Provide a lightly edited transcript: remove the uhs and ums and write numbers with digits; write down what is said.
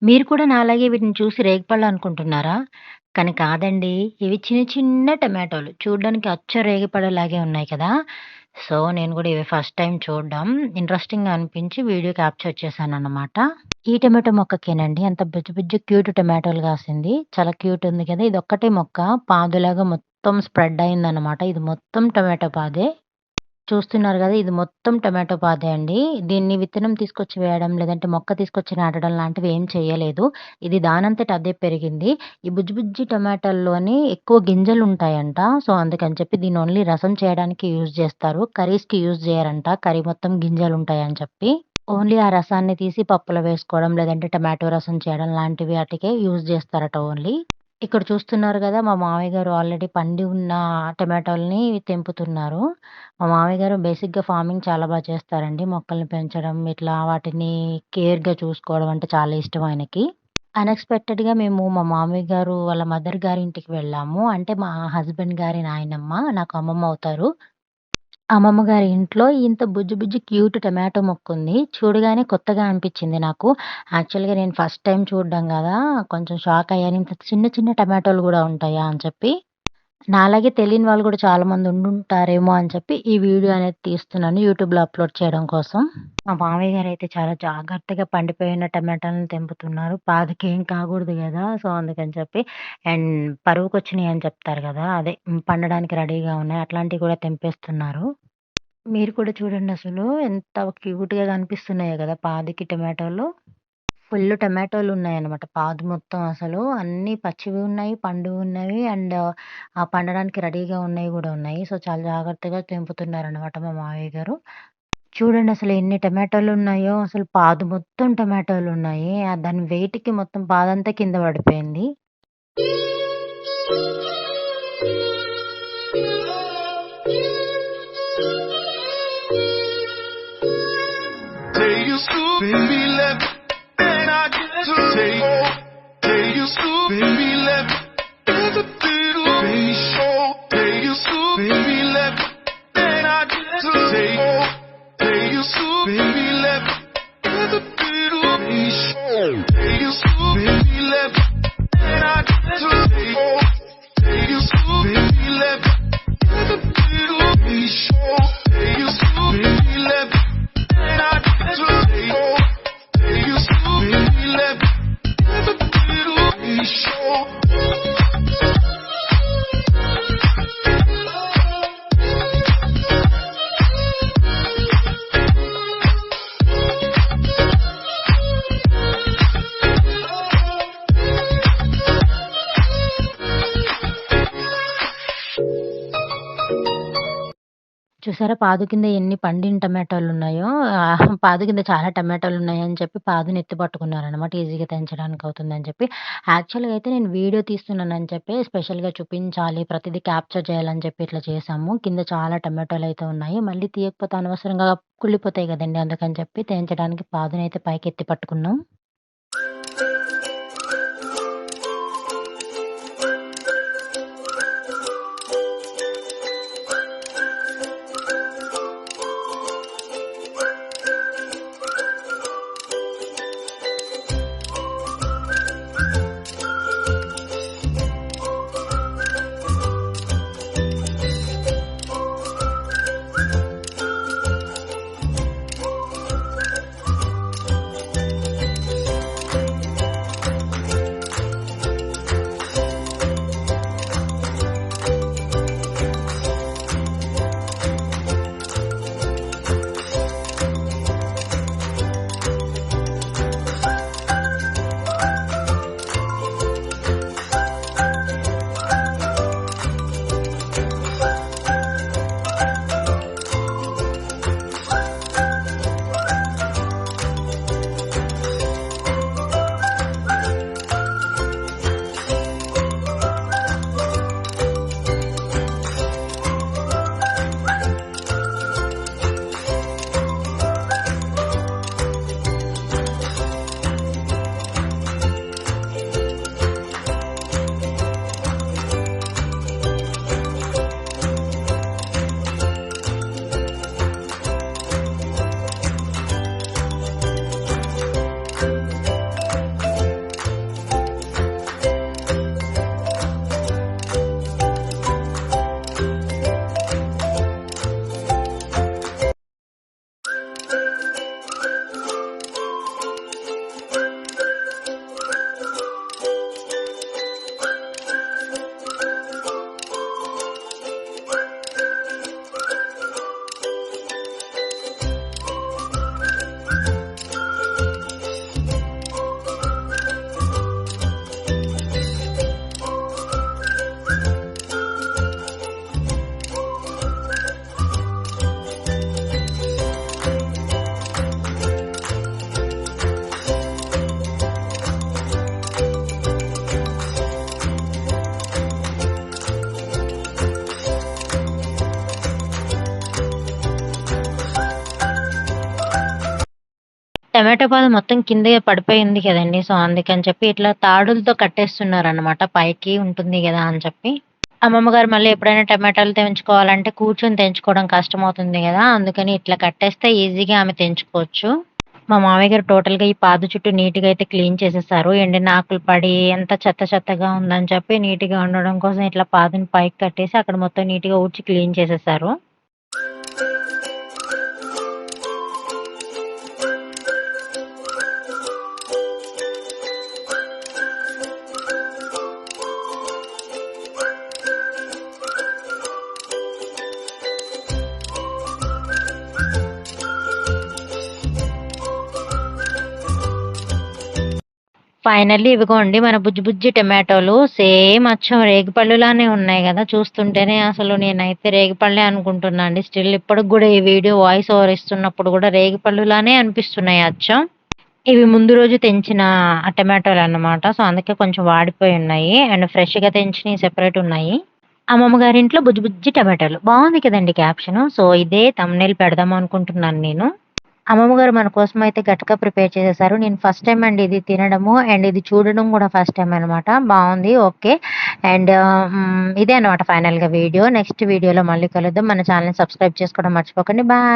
మీరు కూడా నాలాగే వీటిని చూసి రేగిపళ్ళనుకుంటున్నారా? కానీ కాదండి. ఇవి చిన్న చిన్న టమాటోలు. చూడ్డానికి అచ్చ రేగిపళ్ళలాగే ఉన్నాయి కదా! సో, నేను గూడా ఇవి ఫస్ట్ టైమ్ చూడడం. ఇంట్రెస్టింగ్‌గా అనిపించి వీడియో క్యాప్చర్ చేశాననమాట. ఈ టమాటో మొక్కకేనండి అంత బుజ్జి బుజ్జి క్యూట్ టమాటోలు కాసింది. చాలా క్యూట్ ఉంది కదా! ఇదొక్కటే మొక్క పాదులాగా మొత్తం స్ప్రెడ్ అయిందనమాట. ఇది మొత్తం టమాటో పాదే. చూస్తున్నారు గదా! ఇది మొత్తం టమాటో పాదే అండి. దీన్ని విత్తనం తీసుకొచ్చి వేయడం, లేదంటే మొక్క తీసుకొచ్చి నాటడం లాంటివి ఏం చేయలేదు. ఇది దానంతట అదే పెరిగింది. ఈ బుజ్జి బుజ్జి టమాటాల్లోని ఎక్కువ గింజలుంటాయంట. సో, అందుకని చెప్పి దీన్ని ఓన్లీ రసం చేయడానికి యూజ్ జేస్తారు. కర్రీస్‌కి యూజ్ జేయరంట. కర్రీ మొత్తం గింజలుంటాయని చెప్పి. ఓన్లీ ఆ రసాన్ని తీసి పప్పులో వేసుకోవడం, లేదంటే టమాటో రసం చేయడం లాంటివి ఆటికే యూజ్ జేస్తారట ఓన్లీ. ఇక్కడ చూస్తున్నారు గదా! మా మామయ్య గారు ఆల్రెడీ పండి ఉన్న టమాటోలని తెంపుతున్నారు. మా మామయ్య గారు బేసిక్‌గా ఫార్మింగ్ చాలా చేస్తారండి. మొక్కల్ని పెంచడం, ఇట్లా వాటిని కేర్‌గా చూసుకోవడం అంటే చాలా ఇష్టం ఆయనకి. అన్‌ఎక్స్‌పెక్టెడ్‌గా మేము మా మామయ్య గారు వాళ్ళ మదర్ గారింటికి వెళ్ళాము. అంటే మా హస్బెండ్ గారి నాయనమ్మ. నాకు అమ్మమ్మ అవుతారు. అమ్మమ్మ గారి ఇంట్లో ఇంత బుజ్జి బుజ్జి క్యూట్ టమాటో మొక్కుంది. చూడగానే కొత్తగా అనిపిచ్చింది నాకు. యాక్చువల్‌గా నేను ఫస్ట్ టైమ్ చూడడం గదా! కొంచెం షాక్ అయ్యాను. ఇంత చిన్న చిన్న టమాటోలు గూడా ఉంటాయా అని చెప్పి. నాలాగే తెలియని వాళ్ళు గూడా చాలామంది ఉండుంటారేమో అని చెప్పి ఈ వీడియో అనేది తీస్తున్నాను యూట్యూబ్‌లో అప్‌లోడ్ చేయడం కోసం. మా మామయ్య గారైతే చాలా జాగ్రత్తగా పండిపోయిన టమాటాలను తెంపుతున్నారు. పాదుకేం కాకూడదు గదా! సో, అందుకని చెప్పి అండ్ పరువుకొచ్చినియి అని చెప్తారు గదా! అదే పండడానికి రెడీగా ఉన్నాయి. అట్లాంటివి కూడా తెంపేస్తున్నారు. మీరు కూడా చూడండసలు ఎంత క్యూట్‌గా కనిపిస్తున్నాయో గదా! పాదుకి టమాటోలు. ఫుల్లు టమాటోలున్నాయన్నమాట. పాదు మొత్తం అసలు. అన్నీ పచ్చివి ఉన్నాయి, పండువి ఉన్నవి అండ్ పండడానికి రెడీగా ఉన్నయి గూడా ఉన్నాయి. సో, చాలా జాగ్రత్తగా తెంపుతున్నారనమాట మా మావయ్య గారు. చూడండసలు ఎన్ని టమాటోలున్నాయో. అసలు పాదు మొత్తం టమాటోలున్నాయి. దాని వెయిట్‌కి మొత్తం పాదంతా కింద పడిపోయింది. Take you slow, baby, let me, and I get to take more. Take you slow, baby, let me, it's a little baby show. Take you slow, baby, let me, and I get to take more. Take you slow, baby, let me, it's a little baby show. Take you slow, baby, let me, and I get to take more. Take you slow, baby, let me, it's a little baby show. Take you slow, baby, let me. And I just take more. Take you slow, baby, let me have a little baby show. చూసారా పాదు కింద ఎన్ని పండిన టమాటోలున్నాయో. పాదు కింద చాలా టమాటోలున్నాయని చెప్పి పాదుని ఎత్తి పట్టుకున్నారనమాట. ఈజీగా తెంచడానికి అవుతుందని చెప్పి. యాక్చువల్‌గా అయితే నేను వీడియో తీస్తున్నానని చెప్పి స్పెషల్‌గా చూపించాలి, ప్రతిదీ క్యాప్చర్ చేయాలని చెప్పి ఇట్లా చేశాము. కింద చాలా టమాటోలయితే ఉన్నాయి. మళ్ళీ తీయకపోతే అనవసరంగా కుళ్ళిపోతాయి గదండీ! అందుకని చెప్పి తెంచడానికి పాదునైతే పైకెత్తి పట్టుకున్నాం. టమాటో పాదు మొత్తం కిందే పడిపోయింది కదండీ! సో, అందుకని చెప్పి ఇట్లా తాడులతో కట్టేస్తున్నారనమాట. పైకి ఉంటుంది గదా అని చెప్పి. అమ్మమ్మ గారు మళ్ళీ ఎప్పుడైనా టమాటాలు తెంచుకోవాలంటే కూర్చొని తెంచుకోవడం కష్టమవుతుంది గదా! అందుకని ఇట్లా కట్టేస్తే ఈజీగా ఆమె తెంచుకోవచ్చు. మా మామయ్య గారు టోటల్‌గా ఈ పాదు చుట్టూ నీట్‌గా అయితే క్లీన్ చేసేసారు. ఎండిన ఆకులు పడి అంతా చెత్త చెత్తగా ఉందని చెప్పి నీట్‌గా ఉండడం కోసం ఇట్లా పాదుని పైకి కట్టేసి అక్కడ మొత్తం నీట్‌గా ఊడ్చి క్లీన్ చేసేసారు. ఫైనల్లీ ఇవిగోండి మన బుజ్జి బుజ్జి టమాటోలు సేమ్ అచ్చం రేగిపళ్ళులానే ఉన్నాయి గదా! చూస్తుంటేనే అసలు నేనైతే రేగిపళ్ళే అనుకుంటున్నా అండి. స్టిల్ ఇప్పటికి గూడా ఈ వీడియో వాయిస్ ఓవర్ ఇస్తున్నప్పుడు గూడా రేగిపళ్ళులానే అనిపిస్తున్నాయి అచ్చం. ఇవి ముందు రోజు తెంచిన టమాటోలన్నమాట. సో, అందుకే కొంచెం వాడిపోయున్నాయి. అండ్ ఫ్రెష్‌గా తెంచినయి సెపరేట్ ఉన్నాయి. అమ్మమ్మ గారింట్లో బుజ్జి బుజ్జి టమాటోలు. బావుంది కదండీ క్యాప్షను. సో, ఇదే థంబ్‌నెయిల్ పెడదాం అనుకుంటున్నాను నేను. అమ్మమ్మ గారు మన కోసమయితే గట్క ప్రిపేర్ చేసేసారు. నేను ఫస్ట్ టైమ్ అండి ఇది తినడము. అండ్ ఇది చూడడం గూడా ఫస్ట్ టైమ్ అనమాట. బావుంది. ఓకే. అండ్ ఇదే అనమాట ఫైనల్‌గా వీడియో. నెక్స్ట్ వీడియోలో మళ్ళీ కలుద్దాం. మన ఛానెల్‌ని సబ్స్క్రైబ్ చేసుకోవడం మర్చిపోకండి. బాయ్.